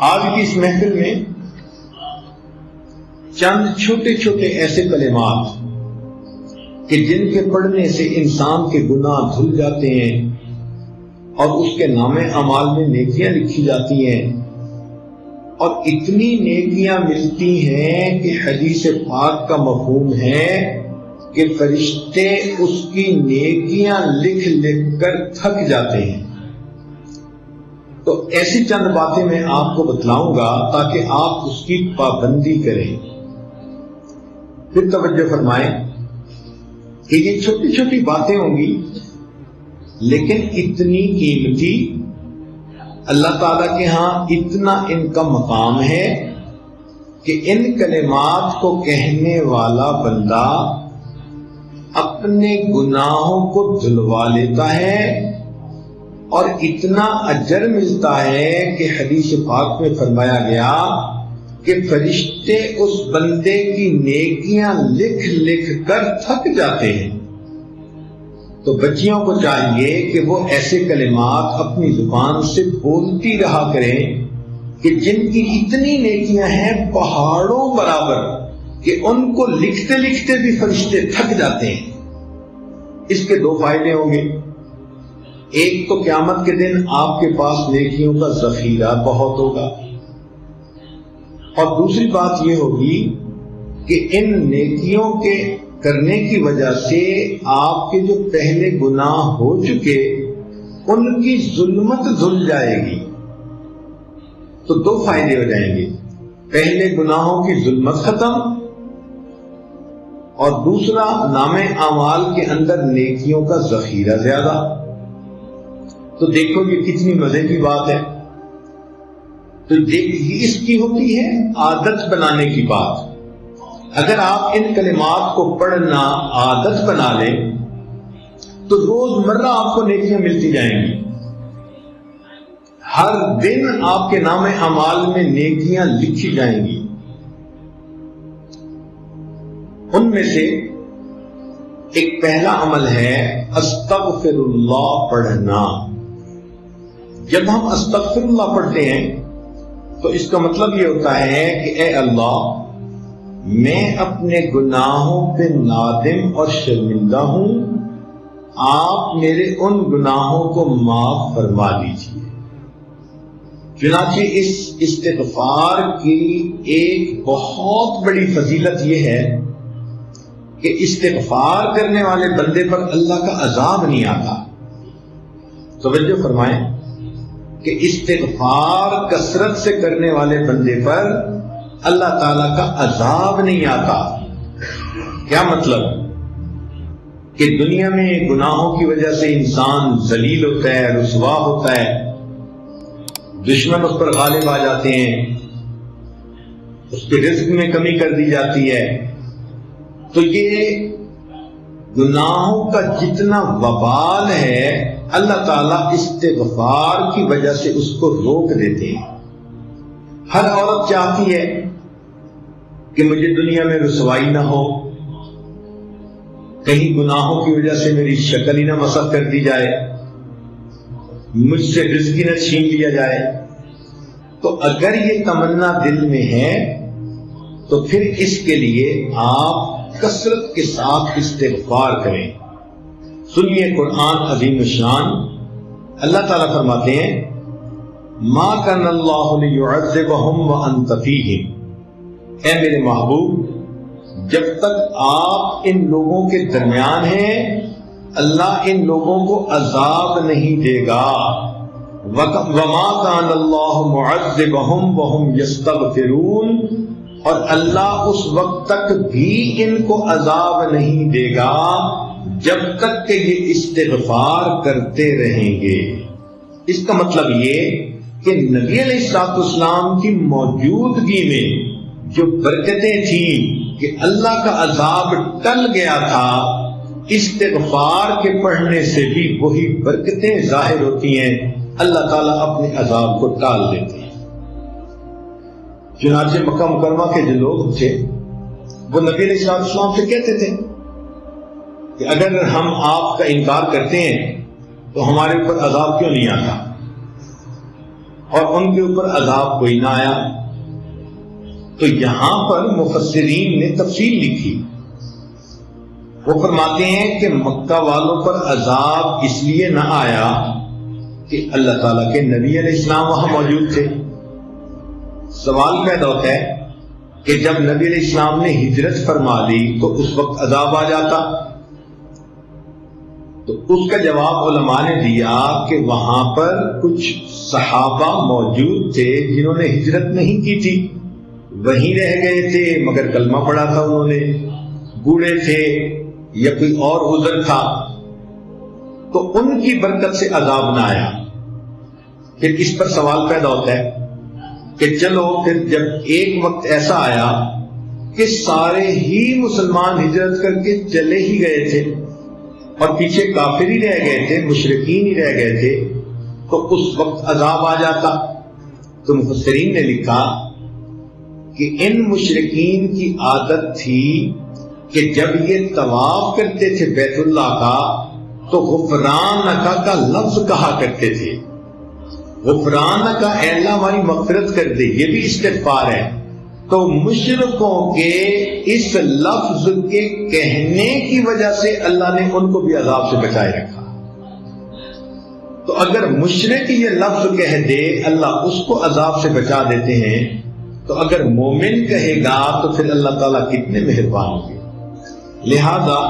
آج کی اس محفل میں چند چھوٹے چھوٹے ایسے کلمات کہ جن کے پڑھنے سے انسان کے گناہ دھل جاتے ہیں اور اس کے نامے اعمال میں نیکیاں لکھی جاتی ہیں، اور اتنی نیکیاں ملتی ہیں کہ حدیث پاک کا مفہوم ہے کہ فرشتے اس کی نیکیاں لکھ لکھ کر تھک جاتے ہیں۔ تو ایسی چند باتیں میں آپ کو بتلاؤں گا تاکہ آپ اس کی پابندی کریں۔ پھر توجہ فرمائیں کہ یہ چھوٹی چھوٹی باتیں ہوں گی لیکن اتنی قیمتی، اللہ تعالیٰ کے ہاں اتنا ان کا مقام ہے کہ ان کلمات کو کہنے والا بندہ اپنے گناہوں کو دھلوا لیتا ہے اور اتنا اجر ملتا ہے کہ حدیث پاک میں فرمایا گیا کہ فرشتے اس بندے کی نیکیاں لکھ لکھ کر تھک جاتے ہیں۔ تو بچیوں کو چاہیے کہ وہ ایسے کلمات اپنی زبان سے بولتی رہا کریں کہ جن کی اتنی نیکیاں ہیں پہاڑوں برابر کہ ان کو لکھتے لکھتے بھی فرشتے تھک جاتے ہیں۔ اس کے دو فائدے ہوں گے۔ ایک تو قیامت کے دن آپ کے پاس نیکیوں کا ذخیرہ بہت ہوگا، اور دوسری بات یہ ہوگی کہ ان نیکیوں کے کرنے کی وجہ سے آپ کے جو پہلے گناہ ہو چکے ان کی ظلمت دھل جائے گی۔ تو دو فائدے ہو جائیں گے، پہلے گناہوں کی ظلمت ختم، اور دوسرا نامے اعمال کے اندر نیکیوں کا ذخیرہ زیادہ۔ تو دیکھو یہ کتنی مزے کی بات ہے۔ تو اس کی ہوتی ہے عادت بنانے کی بات۔ اگر آپ ان کلمات کو پڑھنا عادت بنا لیں تو روز مرہ آپ کو نیکیاں ملتی جائیں گی۔ ہر دن آپ کے نام اعمال میں نیکیاں لکھی جائیں گی۔ ان میں سے ایک پہلا عمل ہے استغفر اللہ پڑھنا۔ جب ہم استغفر اللہ پڑھتے ہیں تو اس کا مطلب یہ ہوتا ہے کہ اے اللہ، میں اپنے گناہوں پہ نادم اور شرمندہ ہوں، آپ میرے ان گناہوں کو معاف فرما دیجیے۔ چنانچہ اس استغفار کی ایک بہت بڑی فضیلت یہ ہے کہ استغفار کرنے والے بندے پر اللہ کا عذاب نہیں آتا۔ توجہ فرمائیں کہ استغفار کثرت سے کرنے والے بندے پر اللہ تعالیٰ کا عذاب نہیں آتا۔ کیا مطلب؟ کہ دنیا میں گناہوں کی وجہ سے انسان ذلیل ہوتا ہے، رسوا ہوتا ہے، دشمن اس پر غالب آ جاتے ہیں، اس کے رزق میں کمی کر دی جاتی ہے۔ تو یہ گناہوں کا جتنا وبال ہے اللہ تعالیٰ استغفار کی وجہ سے اس کو روک دیتے ہیں۔ ہر عورت چاہتی ہے کہ مجھے دنیا میں رسوائی نہ ہو، کہیں گناہوں کی وجہ سے میری شکل ہی نہ مسخ کر دی جائے، مجھ سے رزق ہی نہ چھین لیا جائے۔ تو اگر یہ تمنا دل میں ہے تو پھر اس کے لیے آپ کثرت کے ساتھ استغفار کریں۔ سنیے قرآن عظیم الشان، اللہ تعالیٰ فرماتے ہیں ما کان اللہ لیعذبہم وانت فیہم، اے میرے محبوب جب تک آپ ان لوگوں کے درمیان ہیں اللہ ان لوگوں کو عذاب نہیں دے گا۔ وما کان اللہ معذبہم وہم یستغفرون، اور اللہ اس وقت تک بھی ان کو عذاب نہیں دے گا جب تک کہ یہ استغفار کرتے رہیں گے۔ اس کا مطلب یہ کہ نبی علیہ السلام کی موجودگی میں جو برکتیں تھیں کہ اللہ کا عذاب ٹل گیا تھا، استغفار کے پڑھنے سے بھی وہی برکتیں ظاہر ہوتی ہیں، اللہ تعالیٰ اپنے عذاب کو ٹال دیتے ہیں۔ چنانچہ مکہ مکرمہ کے جو لوگ تھے وہ نبی علیہ السلام سے کہتے تھے کہ اگر ہم آپ کا انکار کرتے ہیں تو ہمارے اوپر عذاب کیوں نہیں آتا؟ اور ان کے اوپر عذاب کوئی نہ آیا. تو یہاں پر مفسرین نے تفصیل لکھی. وہ فرماتے ہیں کہ مکہ والوں پر عذاب اس لیے نہ آیا کہ اللہ تعالیٰ کے نبی علیہ السلام وہاں موجود تھے. سوال پیدا ہوتا ہے کہ جب نبی علیہ السلام نے ہجرت فرما لی تو اس وقت عذاب آ جاتا. تو اس کا جواب علماء نے دیا کہ وہاں پر کچھ صحابہ موجود تھے جنہوں نے ہجرت نہیں کی تھی، وہیں رہ گئے تھے مگر کلمہ پڑھا تھا انہوں نے، بوڑھے تھے یا کوئی اور عذر تھا، تو ان کی برکت سے عذاب نہ آیا. پھر اس پر سوال پیدا ہوتا ہے کہ چلو پھر جب ایک وقت ایسا آیا کہ سارے ہی مسلمان ہجرت کر کے چلے ہی گئے تھے اور پیچھے کافر ہی رہ گئے تھے، مشرکین ہی رہ گئے تھے، تو اس وقت عذاب آ جاتا. تو مفسرین نے لکھا کہ ان مشرکین کی عادت تھی کہ جب یہ طواف کرتے تھے بیت اللہ کا تو غفرانک کا لفظ کہا کرتے تھے. غفرانک کا، اے اللہ ہماری مغفرت کر دے، یہ بھی استغفار ہے. تو مشرکوں کے اس لفظ کے کہنے کی وجہ سے اللہ نے ان کو بھی عذاب سے بچائے رکھا. تو اگر مشرک یہ لفظ کہہ دے اللہ اس کو عذاب سے بچا دیتے ہیں، تو اگر مومن کہے گا تو پھر اللہ تعالیٰ کتنے مہربان ہوں گے. لہذا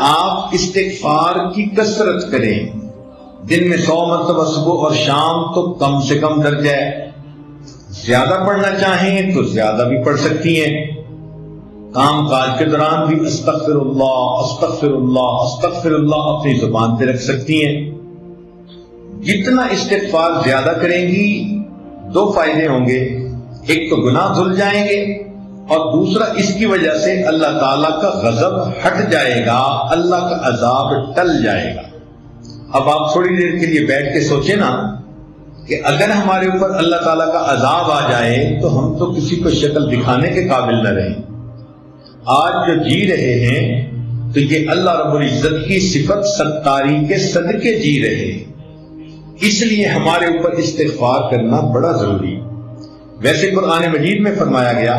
آپ استغفار کی کثرت کریں. دن میں 100 مرتبہ صبح اور شام تو کم سے کم درجہ ہے. زیادہ پڑھنا چاہیں تو زیادہ بھی پڑھ سکتی ہیں. کام کاج کے دوران بھی استغفر اللہ استغفر اللہ استغفر اللہ اپنی زبان پہ رکھ سکتی ہیں. جتنا استغفار زیادہ کریں گی 2 فائدے ہوں گے. ایک تو گناہ دھل جائیں گے، اور دوسرا اس کی وجہ سے اللہ تعالیٰ کا غضب ہٹ جائے گا، اللہ کا عذاب ٹل جائے گا. اب آپ تھوڑی دیر کے لیے بیٹھ کے سوچیں نا کہ اگر ہمارے اوپر اللہ تعالیٰ کا عذاب آ جائے تو ہم تو کسی کو شکل دکھانے کے قابل نہ رہیں. آج جو جی رہے ہیں تو یہ اللہ رب العزت کی صفت ستاری کے صدقے جی رہے ہیں. اس لیے ہمارے اوپر استغفار کرنا بڑا ضروری. ویسے قرآن مجید میں فرمایا گیا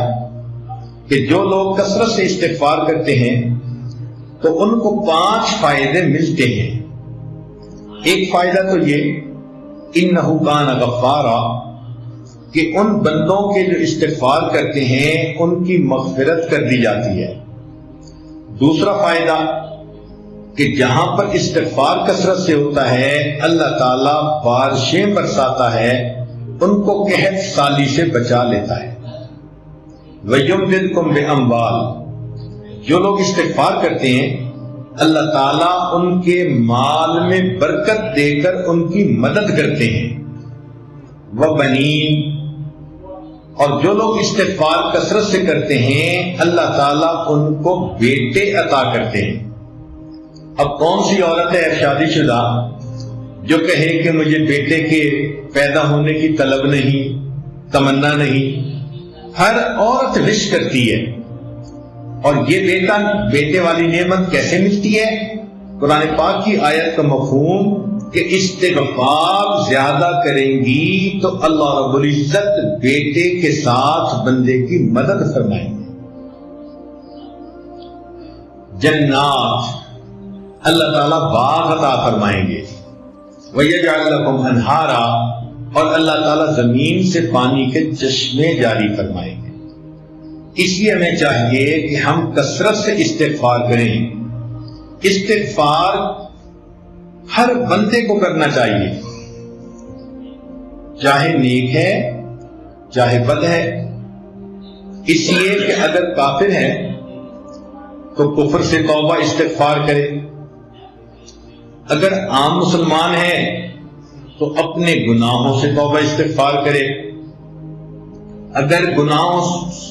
کہ جو لوگ کثرت سے استغفار کرتے ہیں تو ان کو 5 فائدے ملتے ہیں. ایک فائدہ تو یہ انہ کان غفارا، کہ ان بندوں کے جو استغفار کرتے ہیں ان کی مغفرت کر دی جاتی ہے. دوسرا فائدہ کہ جہاں پر استغفار کثرت سے ہوتا ہے اللہ تعالیٰ بارشیں برساتا ہے، ان کو قحط سالی سے بچا لیتا ہے. وَيُمْدِدْكُمْ بِأَمْوَالٍ، جو لوگ استغفار کرتے ہیں اللہ تعالیٰ ان کے مال میں برکت دے کر ان کی مدد کرتے ہیں. وَبَنِينَ، اور جو لوگ استغفار کثرت سے کرتے ہیں اللہ تعالیٰ ان کو بیٹے عطا کرتے ہیں. اب کون سی عورت ہے شادی شدہ جو کہے کہ مجھے بیٹے کے پیدا ہونے کی طلب نہیں، تمنا نہیں؟ ہر عورت وش کرتی ہے. اور یہ بیٹے والی نعمت کیسے ملتی ہے؟ قرآن پاک کی آیت کا مفہوم کہ استغفار زیادہ کریں گی تو اللہ رب العزت بیٹے کے ساتھ بندے کی مدد فرمائیں گے. جنات، اللہ تعالیٰ باغ عطا فرمائیں گے. وَيَجْعَلْ لَكُمْ أَنْهَارًا، اور اللہ تعالیٰ زمین سے پانی کے چشمے جاری فرمائیں گے. اس لیے ہمیں چاہیے کہ ہم کثرت سے استغفار کریں. استغفار ہر بندے کو کرنا چاہیے، چاہے نیک ہے چاہے بد ہے. اس لیے کہ اگر کافر ہے تو کفر سے توبہ استغفار کرے، اگر عام مسلمان ہے تو اپنے گناہوں سے توبہ استغفار کرے، اگر گناہوں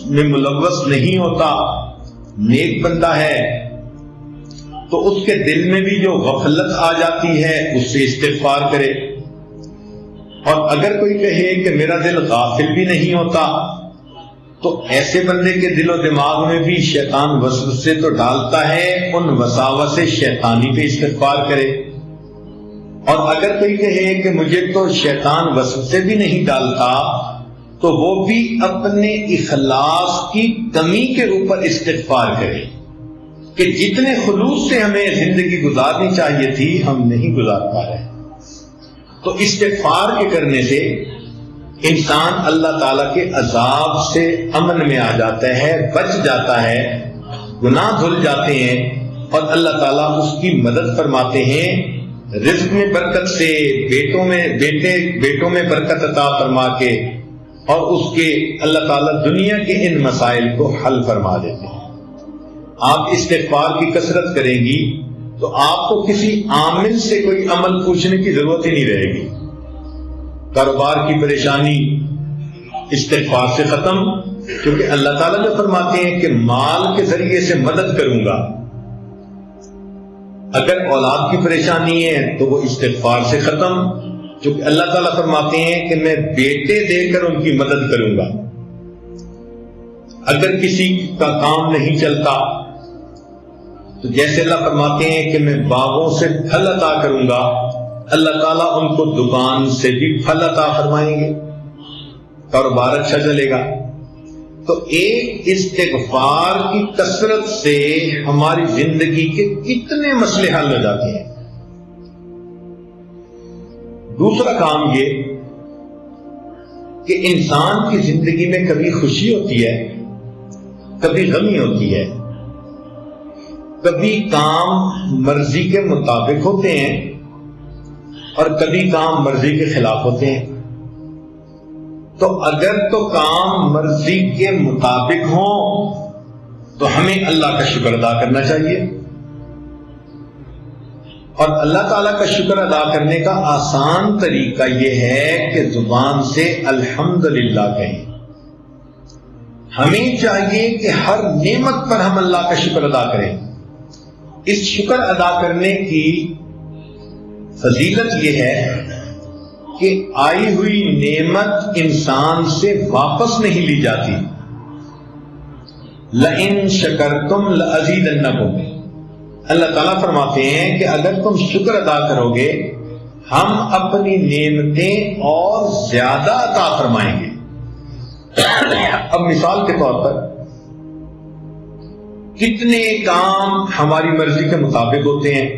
میں ملوث نہیں ہوتا، نیک بندہ ہے، تو اس کے دل میں بھی جو غفلت آ جاتی ہے اس سے استغفار کرے. اور اگر کوئی کہے کہ میرا دل غافل بھی نہیں ہوتا، تو ایسے بندے کے دل و دماغ میں بھی شیطان وسوسے تو ڈالتا ہے، ان وساوس شیطانی پہ استغفار کرے. اور اگر کوئی کہے کہ مجھے تو شیطان وسوسے بھی نہیں ڈالتا، تو وہ بھی اپنے اخلاص کی کمی کے اوپر استغفار کرے کہ جتنے خلوص سے ہمیں زندگی گزارنی چاہیے تھی ہم نہیں گزار پا رہے۔ تو استغفار کے کرنے سے انسان اللہ تعالیٰ کے عذاب سے امن میں آ جاتا ہے، بچ جاتا ہے، گناہ دھل جاتے ہیں، اور اللہ تعالیٰ اس کی مدد فرماتے ہیں، رزق میں برکت سے، بیٹوں میں برکت عطا فرما کے، اور اس کے اللہ تعالیٰ دنیا کے ان مسائل کو حل فرما دیتے ہیں۔ آپ استغفار کی کثرت کریں گی تو آپ کو کسی عامل سے کوئی عمل پوچھنے کی ضرورت ہی نہیں رہے گی۔ کاروبار کی پریشانی استغفار سے ختم، کیونکہ اللہ تعالیٰ جو فرماتے ہیں کہ مال کے ذریعے سے مدد کروں گا۔ اگر اولاد کی پریشانی ہے تو وہ استغفار سے ختم، کیونکہ اللہ تعالیٰ فرماتے ہیں کہ میں بیٹے دے کر ان کی مدد کروں گا۔ اگر کسی کا کام نہیں چلتا تو جیسے اللہ فرماتے ہیں کہ میں باغوں سے پھل عطا کروں گا، اللہ تعالیٰ ان کو دکان سے بھی پھل عطا فرمائیں گے، کاروبار اچھا چلے گا۔ تو ایک استغفار کی کثرت سے ہماری زندگی کے کتنے مسئلے حل ہو جاتے ہیں۔ دوسرا کام یہ کہ انسان کی زندگی میں کبھی خوشی ہوتی ہے، کبھی غمی ہوتی ہے، کبھی کام مرضی کے مطابق ہوتے ہیں اور کبھی کام مرضی کے خلاف ہوتے ہیں۔ تو اگر تو کام مرضی کے مطابق ہوں تو ہمیں اللہ کا شکر ادا کرنا چاہیے، اور اللہ تعالیٰ کا شکر ادا کرنے کا آسان طریقہ یہ ہے کہ زبان سے الحمدللہ کہیں۔ ہمیں چاہیے کہ ہر نعمت پر ہم اللہ کا شکر ادا کریں۔ اس شکر ادا کرنے کی فضیلت یہ ہے کہ آئی ہوئی نعمت انسان سے واپس نہیں لی جاتی۔ لَإِن شَكَرْتُمْ لَأَزِيدَنَّكُمْ، اللہ تعالیٰ فرماتے ہیں کہ اگر تم شکر ادا کرو گے ہم اپنی نعمتیں اور زیادہ عطا فرمائیں گے۔ اب مثال کے طور پر کتنے کام ہماری مرضی کے مطابق ہوتے ہیں،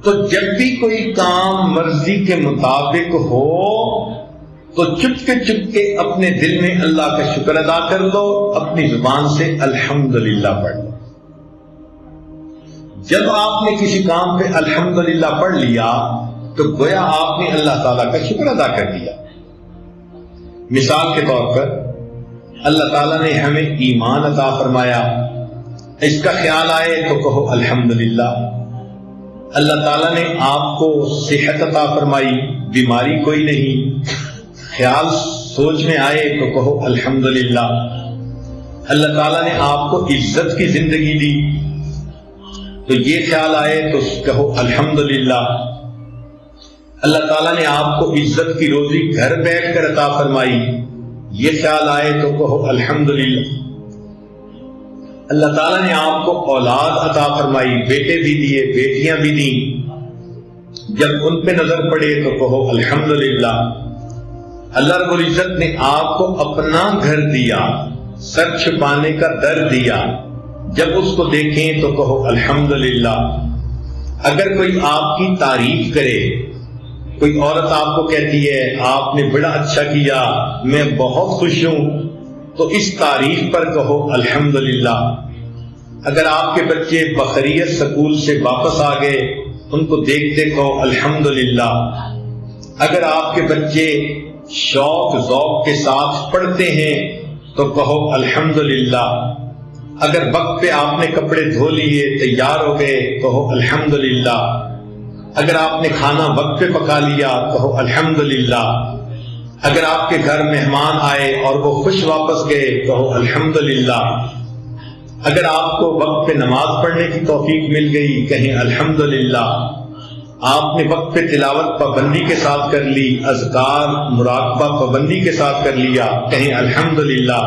تو جب بھی کوئی کام مرضی کے مطابق ہو تو چپکے اپنے دل میں اللہ کا شکر ادا کر دو، اپنی زبان سے الحمدللہ پڑھ لو۔ جب آپ نے کسی کام پہ الحمدللہ پڑھ لیا تو گویا آپ نے اللہ تعالیٰ کا شکر ادا کر دیا۔ مثال کے طور پر اللہ تعالیٰ نے ہمیں ایمان عطا فرمایا، اس کا خیال آئے تو کہو الحمدللہ۔ اللہ تعالیٰ نے آپ کو صحت عطا فرمائی، بیماری کوئی نہیں، خیال سوچ میں آئے تو کہو الحمدللہ۔ اللہ تعالیٰ نے آپ کو عزت کی زندگی دی تو یہ خیال آئے تو کہو الحمدللہ۔ اللہ تعالیٰ نے آپ کو عزت کی روزی گھر بیٹھ کر عطا فرمائی، یہ خیال آئے تو کہو الحمدللہ۔ اللہ تعالیٰ نے آپ کو اولاد عطا فرمائی، بیٹے بھی دیے، بیٹیاں بھی دیں، جب ان پہ نظر پڑے تو کہو الحمدللہ۔ اللہ رب العزت نے آپ کو اپنا گھر دیا، سر چھپانے کا در دیا، جب اس کو دیکھیں تو کہو الحمدللہ۔ اگر کوئی آپ کی تعریف کرے، کوئی عورت آپ کو کہتی ہے آپ نے بڑا اچھا کیا، میں بہت خوش ہوں، تو اس تعریف پر کہو الحمدللہ۔ اگر آپ کے بچے بخیریت سکول سے واپس آ گئے، ان کو دیکھتے کہو الحمدللہ۔ اگر آپ کے بچے شوق ذوق کے ساتھ پڑھتے ہیں تو کہو الحمدللہ۔ اگر وقت پہ آپ نے کپڑے دھو لیے، تیار ہو گئے، کہو الحمدللہ۔ اگر آپ نے کھانا وقت پہ پکا لیا، کہو الحمدللہ۔ اگر آپ کے گھر مہمان آئے اور وہ خوش واپس گئے، کہو الحمدللہ۔ اگر آپ کو وقت پہ نماز پڑھنے کی توفیق مل گئی، کہیں الحمدللہ۔ آپ نے وقت پہ تلاوت پابندی کے ساتھ کر لی، اذکار مراقبہ پابندی کے ساتھ کر لیا، کہیں الحمدللہ۔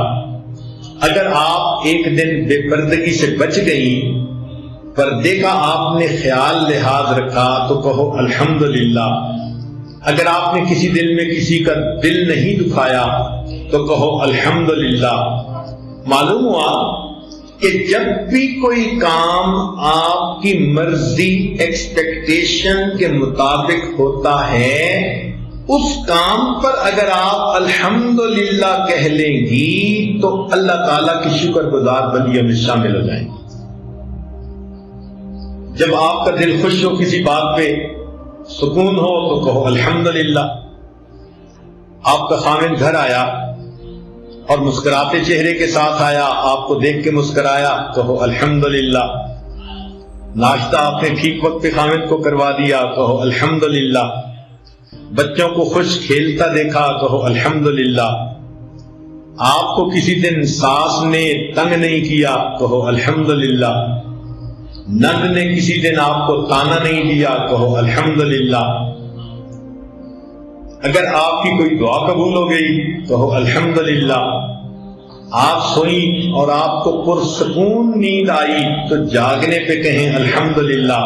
اگر آپ ایک دن بے پردگی سے بچ گئی پردے کا آپ نے خیال لحاظ رکھا تو کہو الحمدللہ، اگر آپ نے کسی دل میں کسی کا دل نہیں دکھایا تو کہو الحمدللہ۔ معلوم ہوا کہ جب بھی کوئی کام آپ کی مرضی ایکسپیکٹیشن کے مطابق ہوتا ہے، اس کام پر اگر آپ الحمدللہ کہہ لیں گی تو اللہ تعالیٰ کی شکر گزار بندیوں میں شامل ہو جائیں گے۔ جب آپ کا دل خوش ہو کسی بات پہ، سکون ہو، تو کہو الحمدللہ۔ آپ کا خامن گھر آیا اور مسکراتے چہرے کے ساتھ آیا، آپ کو دیکھ کے مسکرایا، کہو الحمدللہ۔ ناشتہ آپ نے ٹھیک وقت پہ خامن کو کروا دیا، کہو الحمدللہ۔ بچوں کو خوش کھیلتا دیکھا، کہو الحمدللہ۔ آپ کو کسی دن ساس نے تنگ نہیں کیا، کہو الحمدللہ۔ نند نے کسی دن آپ کو تانا نہیں دیا، کہو الحمدللہ۔ اگر آپ کی کوئی دعا قبول ہو گئی، کہو الحمدللہ۔ آپ سوئیں اور آپ کو پرسکون نیند آئی تو جاگنے پہ کہیں الحمدللہ۔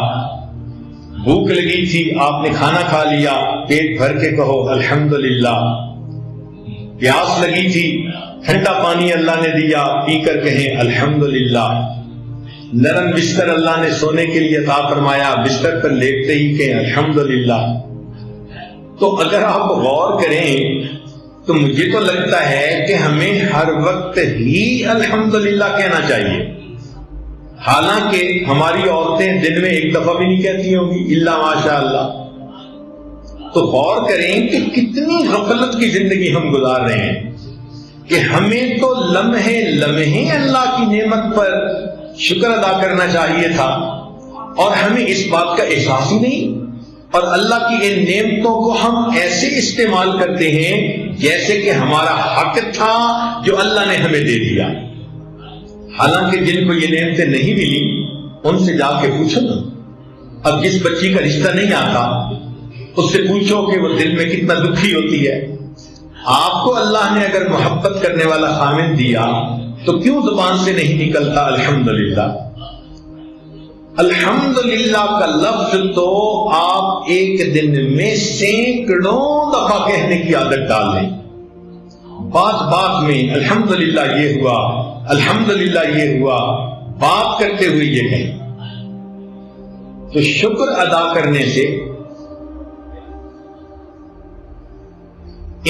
بھوک لگی تھی، آپ نے کھانا کھا لیا، پیٹ بھر کے کہو الحمدللہ۔ پیاس لگی تھی، ٹھنڈا پانی اللہ نے دیا، پی کر کہیں الحمدللہ۔ نرم بستر اللہ نے سونے کے لیے عطا فرمایا، بستر پر لیٹتے ہی کہیں الحمدللہ۔ تو اگر آپ غور کریں تو مجھے تو لگتا ہے کہ ہمیں ہر وقت ہی الحمدللہ کہنا چاہیے، حالانکہ ہماری عورتیں دن میں ایک دفعہ بھی نہیں کہتی ہوں گی الا ماشاء اللہ۔ تو غور کریں کہ کتنی غفلت کی زندگی ہم گزار رہے ہیں کہ ہمیں تو لمحے لمحے اللہ کی نعمت پر شکر ادا کرنا چاہیے تھا، اور ہمیں اس بات کا احساس ہی نہیں، اور اللہ کی ان نعمتوں کو ہم ایسے استعمال کرتے ہیں جیسے کہ ہمارا حق تھا جو اللہ نے ہمیں دے دیا۔ حالانکہ جن کو یہ نعمتیں نہیں ملی ان سے جا کے پوچھو نا۔ اب جس بچی کا رشتہ نہیں آتا اس سے پوچھو کہ وہ دل میں کتنا دکھی ہوتی ہے۔ آپ کو اللہ نے اگر محبت کرنے والا خامن دیا تو کیوں زبان سے نہیں نکلتا الحمدللہ؟ الحمدللہ کا لفظ تو آپ ایک دن میں سینکڑوں دفعہ کہنے کی عادت ڈال لیں۔ بات بات میں الحمدللہ یہ ہوا، الحمدللہ یہ ہوا، بات کرتے ہوئے یہ کہیں۔ تو شکر ادا کرنے سے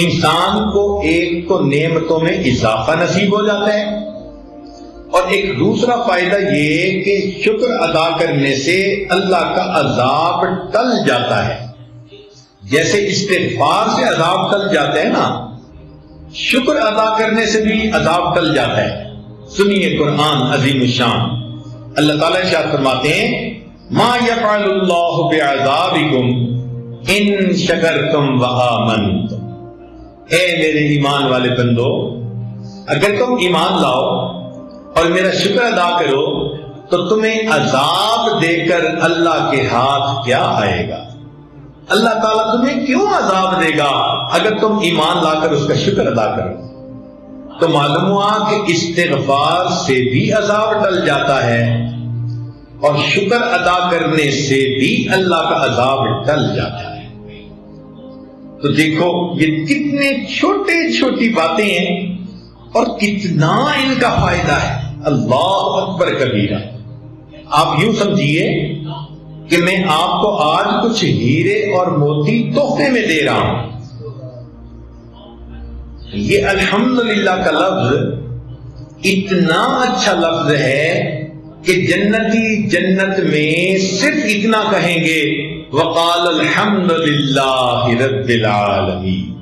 انسان کو ایک تو نعمتوں میں اضافہ نصیب ہو جاتا ہے، اور ایک دوسرا فائدہ یہ کہ شکر ادا کرنے سے اللہ کا عذاب ٹل جاتا ہے۔ جیسے استغفار سے عذاب ٹل جاتا ہے نا، شکر ادا کرنے سے بھی عذاب ٹل جاتا ہے۔ سنیے قرآن عظیم الشان، اللہ تعالیٰ ارشاد فرماتے ہیں ما یفعل اللہ بعذابکم ان شکرتم وآمنتم۔ اے میرے ایمان والے بندو، اگر تم ایمان لاؤ اور میرا شکر ادا کرو تو تمہیں عذاب دے کر اللہ کے ہاتھ کیا آئے گا؟ اللہ تعالیٰ تمہیں کیوں عذاب دے گا اگر تم ایمان لا کر اس کا شکر ادا کرو؟ تو معلوم ہوا کہ استغفار سے بھی عذاب ٹل جاتا ہے، اور شکر ادا کرنے سے بھی اللہ کا عذاب ٹل جاتا ہے۔ تو دیکھو یہ کتنے چھوٹے چھوٹی باتیں ہیں اور کتنا ان کا فائدہ ہے۔ اللہ اکبر کبیرہ۔ آپ یوں سمجھیے کہ میں آپ کو آج کچھ ہیرے اور موتی تحفے میں دے رہا ہوں۔ یہ الحمدللہ کا لفظ اتنا اچھا لفظ ہے کہ جنتی جنت میں صرف اتنا کہیں گے وقال الحمدللہ رب العالمین۔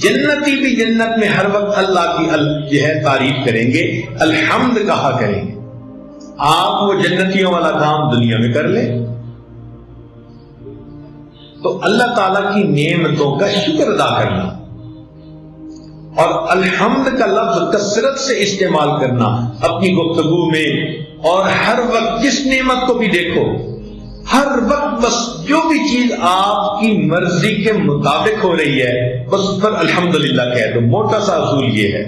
جنتی بھی جنت میں ہر وقت اللہ کی جو ہے تعریف کریں گے، الحمد کہا کریں گے۔ آپ وہ جنتیوں والا کام دنیا میں کر لیں تو اللہ تعالیٰ کی نعمتوں کا شکر ادا کرنا اور الحمد کا لفظ کثرت سے استعمال کرنا اپنی گفتگو میں، اور ہر وقت جس نعمت کو بھی دیکھو، ہر وقت بس جو بھی چیز آپ کی مرضی کے مطابق ہو رہی ہے بس پر الحمدللہ کہہ دو۔ موٹا سا اصول یہ ہے۔